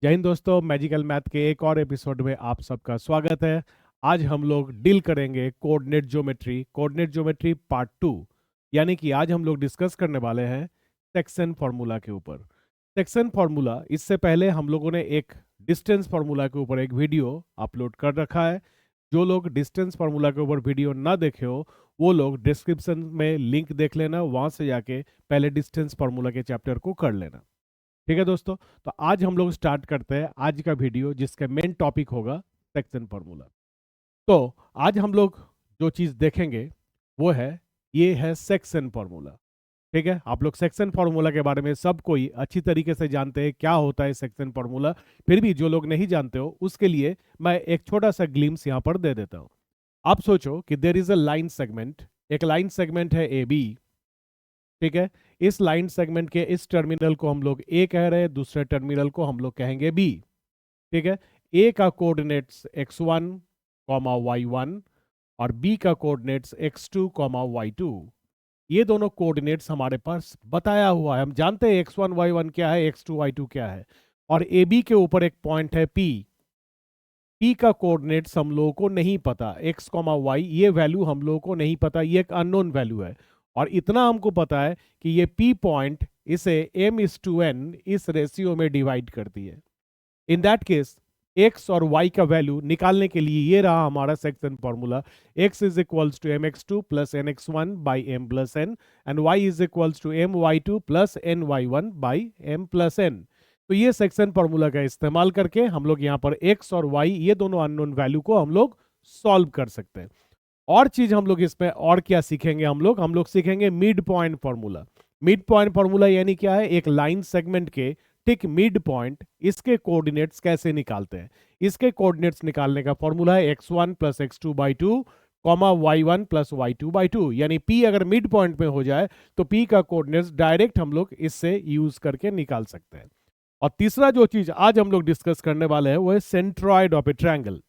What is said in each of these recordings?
जय हिंद दोस्तों, magical math के एक और एपिसोड में आप सबका स्वागत है। आज हम लोग डील करेंगे कोऑर्डिनेट ज्योमेट्री पार्ट 2। यानी कि आज हम लोग डिस्कस करने वाले हैं सेक्शन फार्मूला के ऊपर। सेक्शन फार्मूला, इससे पहले हम लोगों ने एक डिस्टेंस फार्मूला के ऊपर एक वीडियो अपलोड कर रखा है। जो लोग डिस्टेंस फार्मूला के ऊपर वीडियो ना देखे हो वो लोग डिस्क्रिप्शन में लिंक देख लेना, वहां से जाके पहले डिस्टेंस फार्मूला के चैप्टर को कर लेना। ठीक है दोस्तों, तो आज हम लोग स्टार्ट करते हैं आज का वीडियो, जिसका मेन टॉपिक होगा सेक्शन फार्मूला। तो आज हम लोग जो चीज़ देखेंगे वो है, ये है सेक्शन फार्मूला। ठीक है, आप लोग सेक्शन फार्मूला के बारे में सब कोई अच्छी तरीके से जानते हैं क्या होता है सेक्शन फार्मूला। फिर भी जो लोग नहीं जानते हो उसके लिए मैं एक छोटा सा ग्लिम्स यहाँ पर दे देता हूँ। आप सोचो कि there is a line segment, एक लाइन सेगमेंट है ए बी। ठीक है, इस लाइन सेगमेंट के इस टर्मिनल को हम लोग ए कह रहे हैं, दूसरे टर्मिनल को हम लोग कहेंगे बी। ठीक है, ए का कोऑर्डिनेट्स x1 कॉमा y1 और बी का कोऑर्डिनेट्स x2 कॉमा y2। ये दोनों कोऑर्डिनेट्स हमारे पास बताया हुआ है, हम जानते हैं x1 y1 क्या है, x2 y2 क्या है। और ए बी के ऊपर एक पॉइंट है p। p का कोऑर्डिनेट्स हम लोगों को नहीं पता, x कॉमा y, ये वैल्यू हम लोगों को नहीं पता, ये एक अननोन वैल्यू है। और इतना हमको पता है कि ये p पॉइंट इसे m/n इस रेशियो में डिवाइड करती है। इन दैट केस x और y का वैल्यू निकालने के लिए ये रहा हमारा section formula. x is equals to mx2 plus nx1 by m plus n and y is equals to my2 plus ny1 by m plus n। तो ये सेक्शन फॉर्मूला का इस्तेमाल करके हम लोग यहाँ पर x और y, ये दोनों अननोन वैल्यू को हम लोग सॉल्व कर सकते हैं। और चीज हम लोग इसमें और क्या सीखेंगे, हम लोग सीखेंगे mid point formula. Mid point formula यानी क्या है, एक लाइन सेगमेंट के ठीक मिड पॉइंट इसके कोऑर्डिनेट्स कैसे निकालते हैं। इसके कोऑर्डिनेट्स निकालने का फॉर्मूला है x1 plus x2 by two comma y1 plus y2 by two. यानी p अगर मिड पॉइंट में हो जाए तो p का कोऑर्डिनेट्स डायरेक्ट हम लोग इससे यूज करके निकाल सकते हैं। और तीसरा जो चीज आज हम लोग डिस्कस करने वाले हैं वो है सेंट्रॉइड ऑफ ए ट्रायंगल,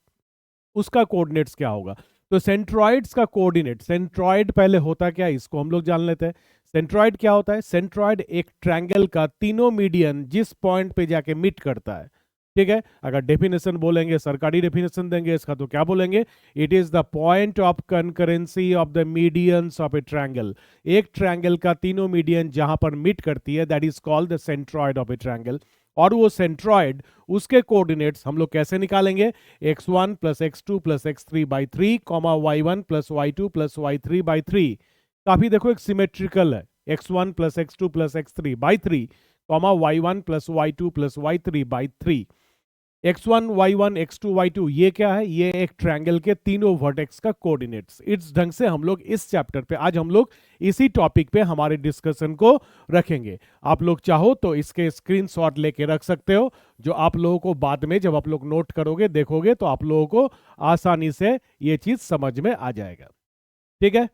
उसका कोऑर्डिनेट्स क्या होगा। तो सेंट्रॉइड्स का कोऑर्डिनेट, सेंट्रॉइड पहले होता क्या है इसको हम लोग जान लेते हैं। सेंट्रॉइड क्या होता है, सेंट्रॉइड एक ट्रायंगल का तीनों मीडियन जिस पॉइंट पे जाके मीट करता है। ठीक है, अगर डेफिनेशन बोलेंगे, सरकारी डेफिनेशन देंगे इसका, तो क्या बोलेंगे, it is the point of concurrency of the medians of A triangle. एक ट्रायंगल का तीनों मीडियन जहां पर मीट करती है, that is called the centroid of A triangle. और वो सेंट्रॉइड, उसके कोऑर्डिनेट्स हम लोग कैसे निकालेंगे, x1 plus x2 plus x3 by three comma y1 plus y2 plus y3 by three. काफी देखो एक सिमेट्रिकल है, x1 plus x2 plus x3 by three comma y1 plus y2 plus y3 by three. x1 y1 x2 y2 ये क्या है, ये एक triangle के तीनों वर्टेक्स का कोऑर्डिनेट्स। इस ढंग से हम लोग इस चैप्टर पे, आज हम लोग इसी टॉपिक पे हमारे डिस्कशन को रखेंगे। आप लोग चाहो तो इसके स्क्रीनशॉट लेके रख सकते हो, जो आप लोगों को बाद में जब आप लोग नोट करोगे, देखोगे, तो आप लोगों को आसानी से ये चीज समझ में आ जाएगा। ठीक है,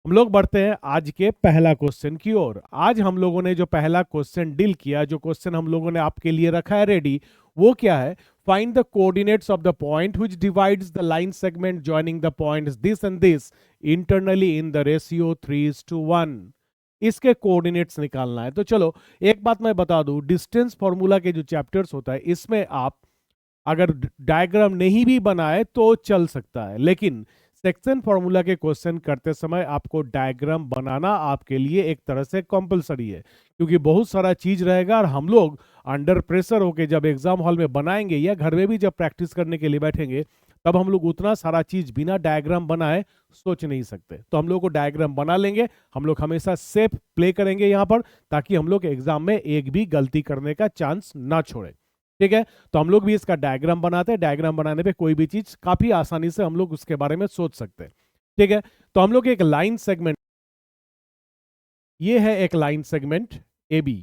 हम लोग बढ़ते हैं आज के पहला क्वेश्चन की ओर। आज हम लोगों ने जो पहला क्वेश्चन डील किया, जो क्वेश्चन हम लोगों ने आपके लिए रखा है रेडी, वो क्या है, find the coordinates of the point which divides the line segment joining the points this and this internally in the ratio 3:1। इसके कोऑर्डिनेट्स निकालना है। तो चलो एक बात मैं बता दूं, डिस्टेंस फॉर्मूला के जो चैप्टर्स होता है इसमें आप अगर डायग्राम नहीं भी बनाए तो चल सकता है, लेकिन सेक्शन फॉर्मूला के क्वेश्चन करते समय आपको डायग्राम बनाना आपके लिए एक तरह से कंपलसरी है, क्योंकि बहुत सारा चीज रहेगा और हम लोग अंडर प्रेशर होके जब एग्जाम हॉल में बनाएंगे या घर में भी जब प्रैक्टिस करने के लिए बैठेंगे, तब हम लोग उतना सारा चीज बिना डायग्राम बनाए सोच नहीं सकते। तो हम लोग को डायग्राम बना लेंगे, हम लोग हमेशा सेफ प्ले करेंगे यहाँ पर, ताकि हम लोग एग्जाम में एक भी गलती करने का चांस ना छोड़े। ठीक है, तो हम लोग भी इसका डायग्राम बनाते हैं। डायग्राम बनाने पे कोई भी चीज काफी आसानी से हम लोग उसके बारे में सोच सकते हैं। ठीक है, तो हम लोग एक लाइन सेगमेंट, ये है एक लाइन सेगमेंट ए बी।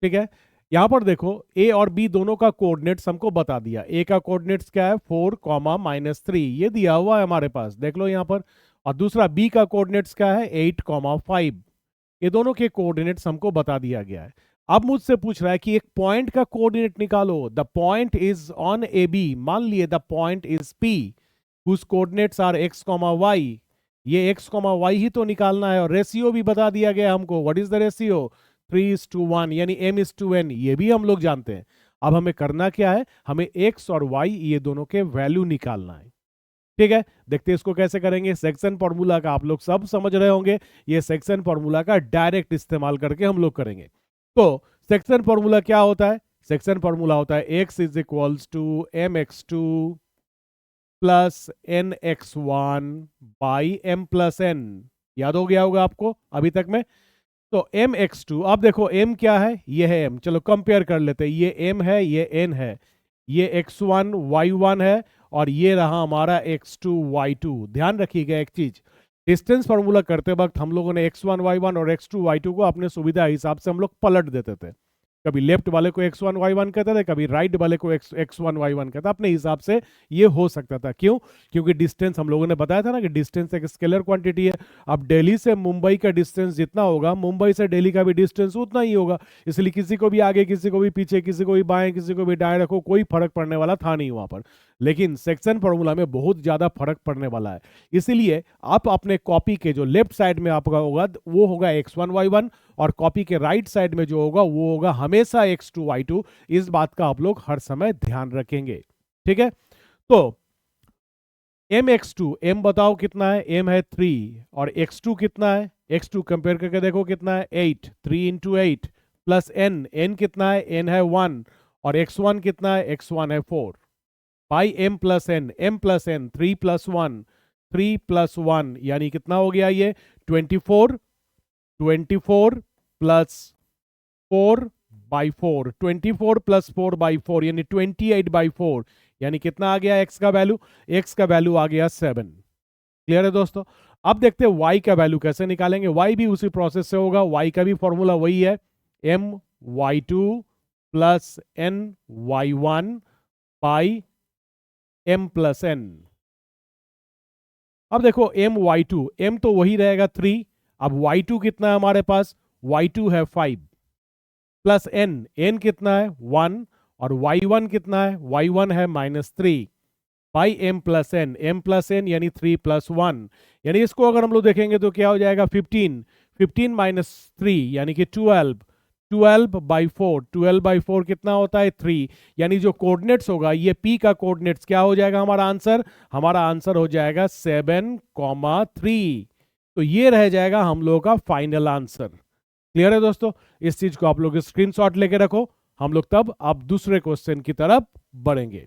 ठीक है, यहां पर देखो ए और बी दोनों का कोऑर्डिनेट्स हमको बता दिया। ए का कोऑर्डिनेट्स क्या है, 4 कॉमा -3, ये दिया हुआ है हमारे पास, देख लो यहां पर। और दूसरा बी का कोऑर्डिनेट्स क्या है, 8 कॉमा 5। ये दोनों के कोऑर्डिनेट्स हमको बता दिया गया है। अब मुझसे पूछ रहा है कि एक पॉइंट का कोऑर्डिनेट निकालो। The point is on A B, मान लिए the point is P whose coordinates are x comma Y. ये x कॉमा वाई ही तो निकालना है, और रेशियो भी बता दिया गया हमको। व्हाट इज द रेशियो, 3:1, यानी m/n, ये भी हम लोग जानते हैं। अब हमें करना क्या है, हमें x और y ये दोनों के वैल्यू निकालना है। ठीक है, देखते हैं इसको कैसे करेंगे। सेक्शन फॉर्मूला का आप लोग सब समझ रहे होंगे, ये सेक्शन फॉर्मूला का डायरेक्ट इस्तेमाल करके हम लोग करेंगे। तो सेक्शन फॉर्मूला क्या होता है, सेक्शन फॉर्मूला होता है x is equals to mx2 plus nx1 by m plus n। याद हो गया होगा आपको अभी तक में। तो mx2, अब देखो m क्या है, ये है m, चलो कंपेयर कर लेते हैं, ये m है ये n है, ये x1 y1 है और ये रहा हमारा x2 y2। ध्यान रखिएगा एक चीज, डिस्टेंस फॉर्मूला करते वक्त हम लोगों ने x1 y1 और x2 y2 को अपने सुविधा हिसाब से हम लोग पलट देते थे। कभी लेफ्ट वाले को x1 y1 कहते थे, कभी राइट वाले को x1 y1 कहता, अपने हिसाब से ये हो सकता था। क्यों? क्योंकि डिस्टेंस हम लोगों ने बताया था ना कि डिस्टेंस एक स्केलर क्वांटिटी है। अब दिल्ली से मुंबई का डिस्टेंस जितना होगा, मुंबई से दिल्ली का भी डिस्टेंस उतना ही होगा। इसलिए किसी को भी आगे, किसी को भी पीछे, किसी को भी बाएं, किसी को भी दाएं रखो, कोई फर्क पड़ने वाला था नहीं वहां पर। लेकिन सेक्शन फॉर्मूला में बहुत ज्यादा फर्क पड़ने वाला है। इसीलिए आप अपने कॉपी के जो लेफ्ट साइड में आपका होगा वो होगा x1 y1, और कॉपी के राइट साइड में जो होगा वो होगा हमेशा x2 y2। इस बात का आप लोग हर समय ध्यान रखेंगे। ठीक है, तो mx2, m बताओ कितना है, m है 3, और x2 कितना है, x2 कंपेयर करके देखो कितना है 8, 3 इंटू 8 प्लस n कितना है, n है 1, और x1 कितना है, x1 है 4 by m plus n, 3 plus 1, 3 plus 1 यानी कितना हो गया ये 24, 24 प्लस 4 बाई 4, 24 प्लस 4 बाई 4 यानी 28 बाई 4, यानी कितना आ गया x का वैल्यू, x का वैल्यू आ गया 7। क्लियर है दोस्तों? अब देखते हैं y का वैल्यू कैसे निकालेंगे। y भी उसी प्रोसेस से होगा, y का भी फॉर्मूला वही है, m y2 plus n y1 by m plus n। अब देखो m y2, m तो वही रहेगा 3, अब y2 कितना है हमारे पास, y2 है 5 प्लस n कितना है 1, और y1 कितना है, y1 है -3 बाई m प्लस n यानी 3 प्लस 1, यानी इसको अगर हम लोग देखेंगे तो क्या हो जाएगा 15, 15 माइनस 3 यानी कि 12, 12 बाई 4, 12 बाई 4 कितना होता है 3, यानी जो कोऑर्डिनेट्स होगा ये p का कोऑर्डिनेट्स क्या हो जाएगा हमारा आंसर हो जाएगा 7,3। तो ये रह जाएगा हम लोगों का फाइनल आंसर। क्लियर है दोस्तों? इस चीज को आप लोग स्क्रीनशॉट लेके रखो, हम लोग तब अब दूसरे क्वेश्चन की तरफ बढ़ेंगे।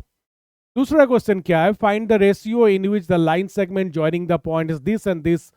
दूसरा क्वेश्चन क्या है, find the ratio in which the line segment joining the point this and this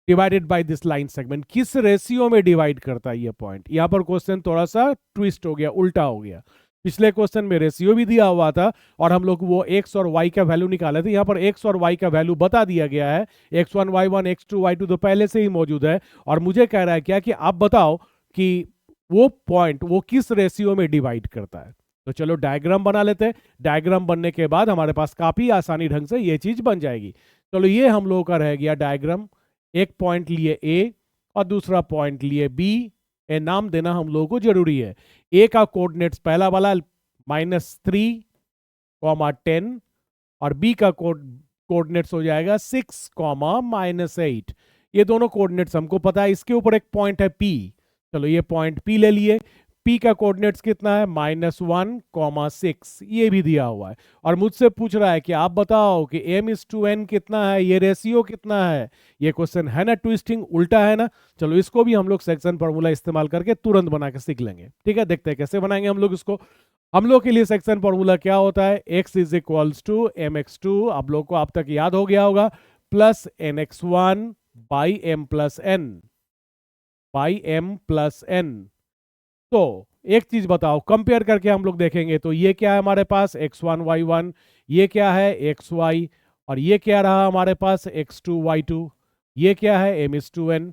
divided by this line segment. किस रेशियो में डिवाइड करता है ये पॉइंट? यहां पर क्वेश्चन थोड़ा सा ट्विस्ट हो गया, उल्टा हो गया। पिछले क्वेश्चन में रेशियो भी दिया हुआ था और हम लोग वो x और y का वैल्यू निकाले थे, यहाँ पर x और y का वैल्यू बता दिया गया है, x1 y1 x2 y2 तो पहले से ही मौजूद है, और मुझे कह रहा है क्या कि आप बताओ कि वो पॉइंट वो किस रेशियो में डिवाइड करता है। तो चलो डायग्राम बना लेते हैं, डायग्राम बनने के बाद हमारे पास काफी आसानी ढंग से ये चीज बन जाएगी। चलो ये हम लोगों का रह गया डायग्राम, एक पॉइंट लिए A और दूसरा पॉइंट लिए B। ए नाम देना हम लोगों को जरूरी है। ए का कोऑर्डिनेट्स पहला वाला -3, 10, और बी का कोऑर्डिनेट्स हो जाएगा 6, -8। ये दोनों कोऑर्डिनेट्स हमको पता है। इसके ऊपर एक पॉइंट है P, चलो ये पॉइंट P ले लिए। P का कोऑर्डिनेट्स कितना है, -1, 6, ये भी दिया हुआ है। और मुझसे पूछ रहा है कि आप बताओ कि m/n कितना है, ये रेशियो कितना है। ये क्वेश्चन है ना ट्विस्टिंग, उल्टा है ना। चलो इसको भी हम लोग सेक्शन फॉर्मूला इस्तेमाल करके तुरंत बना के सीख लेंगे। ठीक है, देखते हैं कैसे बनाएंगे हम लोग इसको। हम लोग के लिए सेक्शन फॉर्मूला क्या होता है, x is equals to mx2, आप लोग को अब तक याद हो गया होगा, plus nx1 by m plus n। तो एक चीज बताओ, कंपेयर करके हम लोग देखेंगे तो ये क्या है हमारे पास x1 y1, ये क्या है xy, और ये क्या रहा हमारे पास x2 y2, ये क्या है m/n।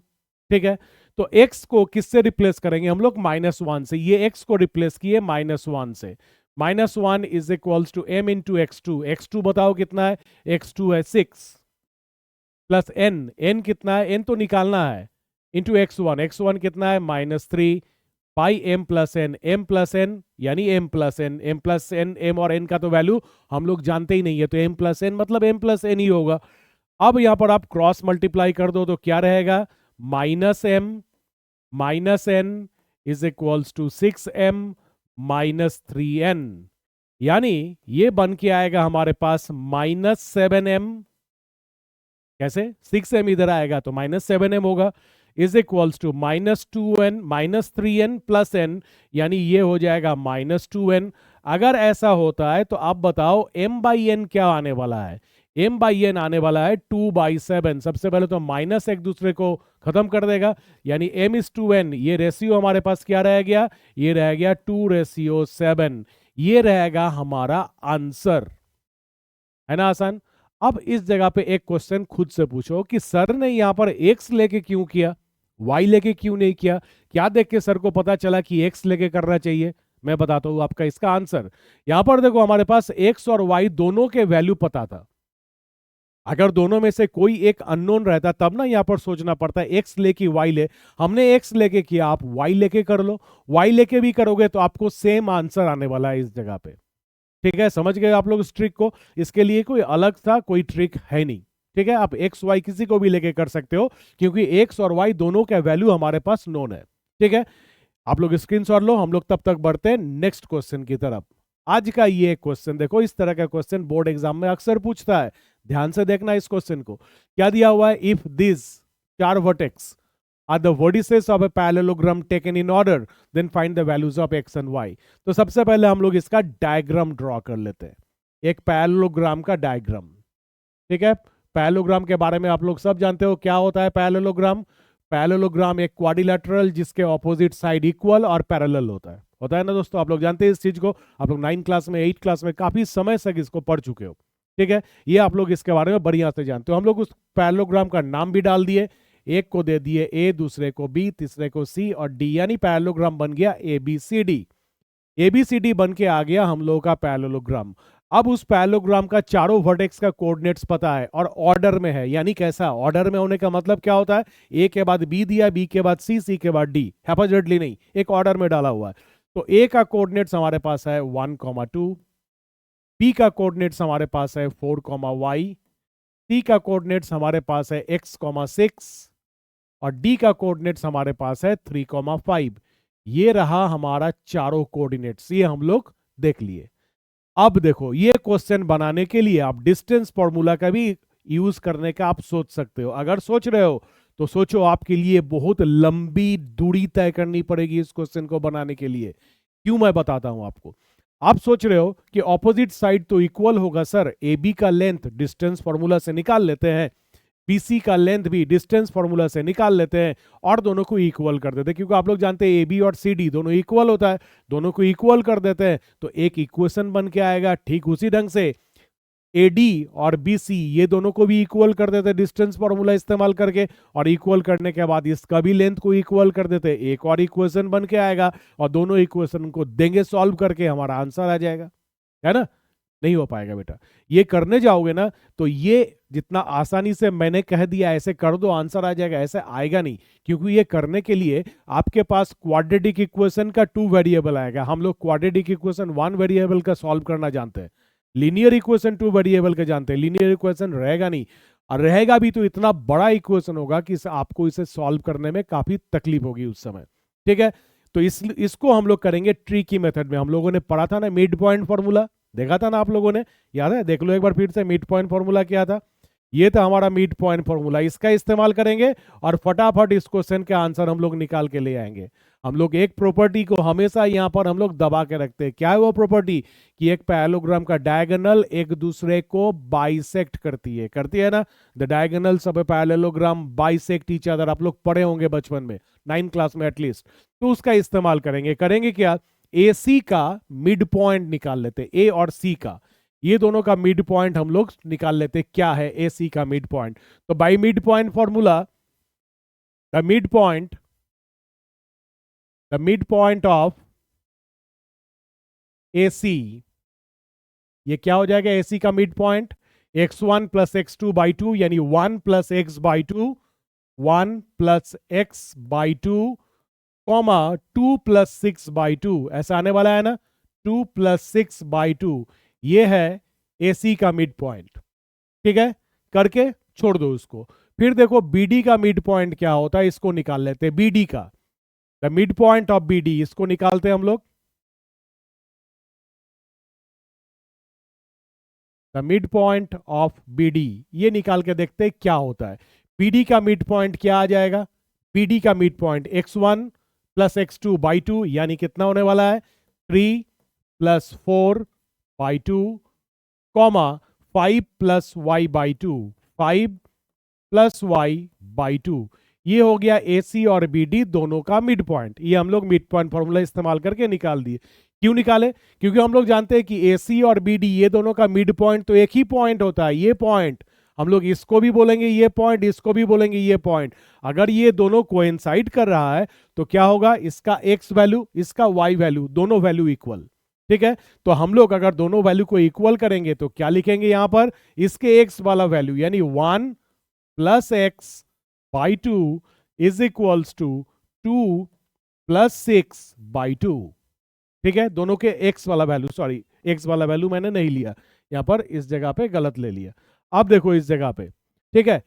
ठीक है, तो x को किससे रिप्लेस करेंगे हम लोग, -1 से। ये x को रिप्लेस किए -1 से। -1 is equals to m into x2, x2 बताओ कितना है, x2 है 6 प्लस n कितना है, n तो निकालना है, इंटू x1 कितना है -3 बाई m प्लस n यानी m प्लस n, m और n का तो वैल्यू हम लोग जानते ही नहीं है, तो m प्लस n मतलब m प्लस n ही होगा। अब यहां पर आप क्रॉस मल्टीप्लाई कर दो तो क्या रहेगा, -m - n is equals to 6m -3n, यानी ये बन के आएगा हमारे पास -7m। कैसे? 6m इधर आएगा तो -7m होगा, is equals to -2n -3n plus n, यानी ये हो जाएगा -2n। अगर ऐसा होता है तो आप बताओ m/n क्या आने वाला है? m/n आने वाला है 2/7। सबसे पहले तो माइनस एक दूसरे को खत्म कर देगा, यानी m/n, ये रेशियो हमारे पास क्या रह गया? ये रह गया 2:7। ये रहेगा हमारा आंसर, है ना आसान? अब इस जगह पे एक क्वेश्चन खुद से पूछो कि सर ने यहां पर x लेके क्यों किया, y लेके क्यों नहीं किया? क्या देख के सर को पता चला कि x लेके करना चाहिए? मैं बताता हूं आपका इसका आंसर। यहां पर देखो हमारे पास x और y दोनों के वैल्यू पता था। अगर दोनों में से कोई एक अननोन रहता तब ना यहां पर सोचना पड़ता है x ले कि y ले। हमने x लेके किया, आप y लेके कर लो। y लेके भी करोगे तो आपको सेम आंसर आने वाला है इस जगह पे। ठीक है, समझ गए आप लोग इस ट्रिक को? इसके लिए कोई अलग था कोई ट्रिक है नहीं। ठीक है, आप एक्स वाई किसी को भी लेके कर सकते हो, क्योंकि एक्स और वाई दोनों का वैल्यू हमारे पास नोन है। ठीक है, आप लोग स्क्रीनशॉट लो, हम लोग तब तक बढ़ते हैं नेक्स्ट क्वेश्चन की तरफ। आज का ये क्वेश्चन देखो, इस तरह का क्वेश्चन बोर्ड एग्जाम में अक्सर पूछता है, ध्यान से देखना इस क्वेश्चन को। क्या दिया हुआ है? If this 4 vertex are the vertices of a parallelogram taken in order, then find the values of x and y। तो सबसे पहले हम लोग इसका डायग्राम ड्रॉ कर लेते हैं, एक पैरेललोग्राम का डायग्राम। ठीक है, पैरेललोग्राम के बारे में आप लोग सब जानते हो क्या होता है पैरेललोग्राम। पैरेललोग्राम एक क्वाड्रिलेटरल जिसके ऑपोजिट साइड इक्वल और पैरेलल होता है ना दोस्तों? आप लोग जानते हैं इस चीज को, आप लोग 9 क्लास में 8 क्लास में काफी समय तक इसको पढ़ चुके हो। ठीक है, ये आप लोग इसके बारे में बढ़िया से जानते हो। हम लोग उस पैरेललोग्राम का नाम भी डाल दिए, एक को दे दिए ए, दूसरे को बी, तीसरे को सी और डी, यानी पैरेललोग्राम बन गया ABCD। ABCD बन के आ गया हम लोगों का पैरेललोग्राम। अब उस पैरेललोग्राम का चारों वर्टेक्स का कोऑर्डिनेट्स पता है और ऑर्डर में है, यानी कैसा? ऑर्डर में होने का मतलब क्या होता है? ए के बाद बी दिया, बी के बाद सी, सी के बाद डी, हैपोजिटली नहीं, एक ऑर्डर में डाला हुआ है। तो ए का कोऑर्डिनेट्स हमारे पास है 1,2, बी का कोऑर्डिनेट्स हमारे पास है 4,y, सी का कोऑर्डिनेट्स हमारे पास है x,6 और डी का कोऑर्डिनेट्स हमारे पास है 3,5। ये रहा हमारा चारों कोऑर्डिनेट्स, ये हम लोग देख लिए। अब देखो, ये क्वेश्चन बनाने के लिए आप डिस्टेंस फॉर्मूला का भी यूज करने का आप सोच सकते हो। अगर सोच रहे हो तो सोचो, आपके लिए बहुत लंबी दूरी तय करनी पड़ेगी इस क्वेश्चन को बनाने के लिए। क्यों, मैं बताता हूं आपको। आप सोच रहे हो कि ऑपोजिट साइड तो इक्वल होगा सर, ए बी का लेंथ डिस्टेंस फॉर्मूला से निकाल लेते हैं, BC का लेंथ भी डिस्टेंस फॉर्मूला से निकाल लेते हैं और दोनों को इक्वल कर देते हैं, क्योंकि आप लोग जानते हैं AB और CD दोनों इक्वल होता है। दोनों को इक्वल कर देते हैं तो एक इक्वेशन बन के आएगा। ठीक उसी ढंग से AD और BC ये दोनों को भी इक्वल कर देते हैं डिस्टेंस फॉर्मूला इस्तेमाल करके, और इक्वल करने के बाद इसका भी लेंथ को इक्वल कर देते हैं, एक और इक्वेशन बन के आएगा और दोनों इक्वेशन को देंगे सॉल्व करके, हमारा आंसर आ जाएगा। है ना? नहीं हो पाएगा बेटा, ये करने जाओगे ना तो ये जितना आसानी से मैंने कह दिया ऐसे कर दो आंसर आ जाएगा, ऐसे आएगा नहीं। क्योंकि ये करने के लिए आपके पास क्वाड्रेटिक इक्वेशन का 2 वेरिएबल आएगा। हम लोग क्वाड्रेटिक इक्वेशन 1 वेरिएबल का सॉल्व करना जानते हैं, लीनियर इक्वेशन 2 वेरिएबल का जानते हैं। लीनियर इक्वेशन रहेगा नहीं, और रहेगा भी तो इतना बड़ा इक्वेशन होगा कि आपको इसे सॉल्व करने में काफी तकलीफ होगी उस समय। ठीक है, तो इसको हम लोग करेंगे ट्रिकी मेथड में। हम लोगों ने पढ़ा था ना मिड पॉइंट फॉर्मूला, देखा था ना आप लोगों ने, याद है? देख लो एक बार फिर से, मिड पॉइंट फॉर्मूला क्या था? ये था हमारा मिड पॉइंट फॉर्मूला। इसका इस्तेमाल करेंगे और फटाफट इस क्वेश्चन के आंसर हम लोग निकाल के ले आएंगे। हम लोग एक प्रॉपर्टी को हमेशा यहां पर हम लोग दबा के रखते हैं। क्या है वो प्रॉपर्टी? कि एक पैरेललोग्राम का डायगोनल एक दूसरे को बाइसेक्ट करती है ना? The diagonals of a parallelogram bisect each other. आप लोग पढ़े होंगे बचपन में, 9 क्लास में एटलीस्ट। तो उसका इस्तेमाल करेंगे क्या? AC का मिड पॉइंट निकाल लेते, A और C का, ये दोनों का मिड पॉइंट हम लोग निकाल लेते। क्या है AC का मिड पॉइंट? तो by mid point formula, the mid point of AC, ये क्या हो जाएगा? AC का mid point x1 plus x2/2, यानी 1 plus x/2, 1 plus x/2 comma 2 plus 6/2, ऐसा आने वाला है ना? 2 प्लस 6/2, ये है AC का मिड पॉइंट। ठीक है, करके छोड़ दो उसको। फिर देखो BD का मिड पॉइंट क्या होता है, इसको निकाल लेते हैं। BD का, the mid point of BD, इसको निकालते हैं हम लोग। The mid point of BD, ये निकाल के देखते हैं क्या होता है। BD का मिड पॉइंट क्या आ जाएगा? BD का mid point x1 plus x2 by 2, यानी कितना होने वाला है? 3 plus 4 by 2, comma 5 plus y by 2, 5 plus y by 2। ये हो गया AC और BD दोनों का मिड पॉइंट। ये हम लोग मिड पॉइंट फॉर्मूला इस्तेमाल करके निकाल दिए। क्यों निकाले? क्योंकि हम लोग जानते हैं कि AC और BD ये दोनों का मिड पॉइंट तो एक ही पॉइंट होता है, ये पॉइंट। हम लोग इसको भी बोलेंगे ये पॉइंट, इसको भी बोलेंगे ये पॉइंट। अगर ये दोनों कोइंसाइड कर रहा है तो क्या होगा? इसका x वैल्यू, इसका y वैल्यू, दोनों वैल्यू इक्वल। ठीक है, तो हम लोग अगर दोनों वैल्यू को इक्वल करेंगे तो क्या लिखेंगे यहां पर? इसके x वाला वैल्यू यानी 1 plus X by 2 is equals to 2 plus 6 by 2। ठीक है, दोनों के x वाला वैल्यू, सॉरी x वाला वैल्यू मैंने नहीं लिया यहां पर, इस जगह पे गलत ले लिया। अब देखो इस जगह पे, ठीक है,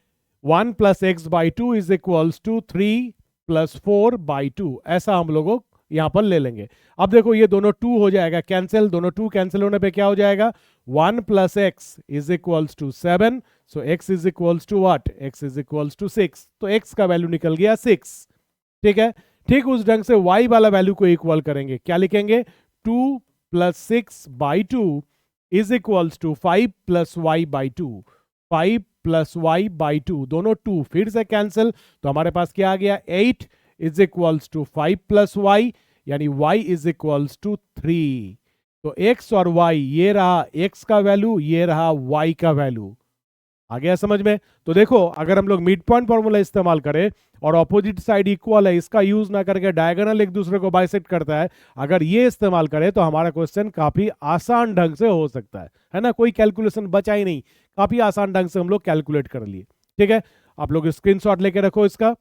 1 plus X by 2 is equals to 3 plus 4 by 2, ऐसा हम लोगों यहां पर ले लेंगे। अब देखो ये दोनों 2 हो जाएगा कैंसिल, दोनों 2 कैंसिल होने पे क्या हो जाएगा? 1 plus X is equals to 7, so x is equals to what? x is equals to 6, तो x का वैल्यू निकल गया 6। ठीक है, ठीक उस ढंग से y वाला वैल्यू को इक्वल करेंगे, क्या लिखेंगे? 2 plus 6 by 2 is equals to 5 plus y by 2, 5 plus y by 2, दोनों 2 फिर से कैंसिल, तो हमारे पास क्या आ गया? 8 is equals to 5 plus y, यानी y इज इक्वल्स टू 3। तो x और y, ये रहा x का वैल्यू, ये रहा y का वैल्यू। आ गया समझ में? तो देखो अगर हम लोग मिड पॉइंट फॉर्मूला इस्तेमाल करें और ऑपोजिट साइड इक्वल है, इसका यूज ना करके डायगोनल एक दूसरे को बाइसेक्ट करता है, अगर ये इस्तेमाल करें तो हमारा क्वेश्चन काफी आसान ढंग से हो सकता है ना? कोई कैलकुलेशन बचा ही नहीं, काफी आसान ढंग से हम लोग कैलकुलेट कर लिए। ठीक है, आप लोग स्क्रीनशॉट लेके रखो इसका।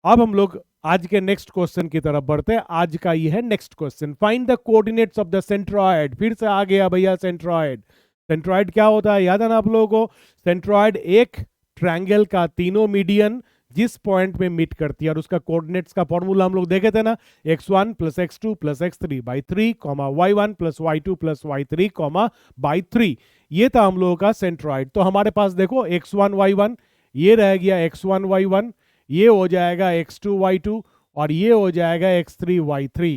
अब हम लोग आज के नेक्स्ट क्वेश्चन की तरफ बढ़ते हैं। आज का ये है next question, find the coordinates of the centroid. फिर से आ गया भैया सेंट्रॉयड। सेंट्रॉयड क्या होता है याद है ना आप लोगों को? सेंट्रॉयड एक ट्रायंगल का तीनों मीडियन जिस पॉइंट में मीट करती है, और उसका कोऑर्डिनेट्स का फॉर्मूला हम लोग देखे थे ना, x1 plus x2 plus x3 by 3 comma y1 plus y2 plus y3 comma by 3, ये था हम लोगों का सेंट्रॉयड। तो हमारे पास देखो x1 y1, ये रह गया x1 y1, ये हो जाएगा x2 y2 और ये हो जाएगा x3 y3,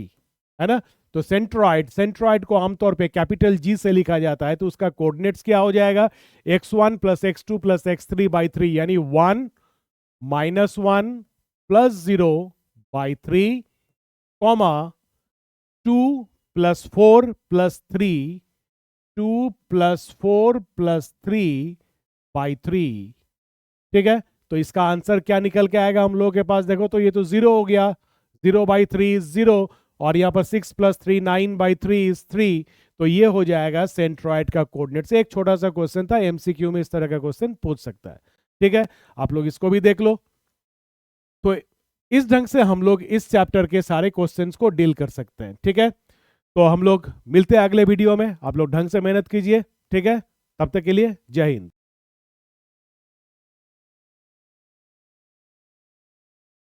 है ना? तो सेंट्रॉयड को आमतौर पे कैपिटल G से लिखा जाता है, तो उसका कोऑर्डिनेट्स क्या हो जाएगा? x1 plus x2 plus x3 by 3, यानी 1 minus 1 plus 0 by 3 comma 2 plus 4 plus 3, 2 plus 4 plus 3 by 3। ठीक है, तो इसका आंसर क्या निकल के आएगा हम लोगों के पास? देखो तो ये तो 0 हो गया, 0 बाई 3 इज 0, और यहाँ पर 6 प्लस 3 9 बाई 3 इज 3, तो ये हो जाएगा सेंट्रॉयड का कोऑर्डिनेट। से एक छोटा सा क्वेश्चन था, एमसीक्यू में इस तरह का क्वेश्चन पूछ सकता है। ठीक है, आप लोग इसको भी देख लो। तो इस ढंग से हम लोग इस चैप्टर के सारे क्वेश्चंस को डील कर सकते हैं। ठीक है, तो हम लोग मिलते हैं अगले वीडियो में। आप लोग ढंग से मेहनत कीजिए। ठीक है, तब तक के लिए जय हिंद।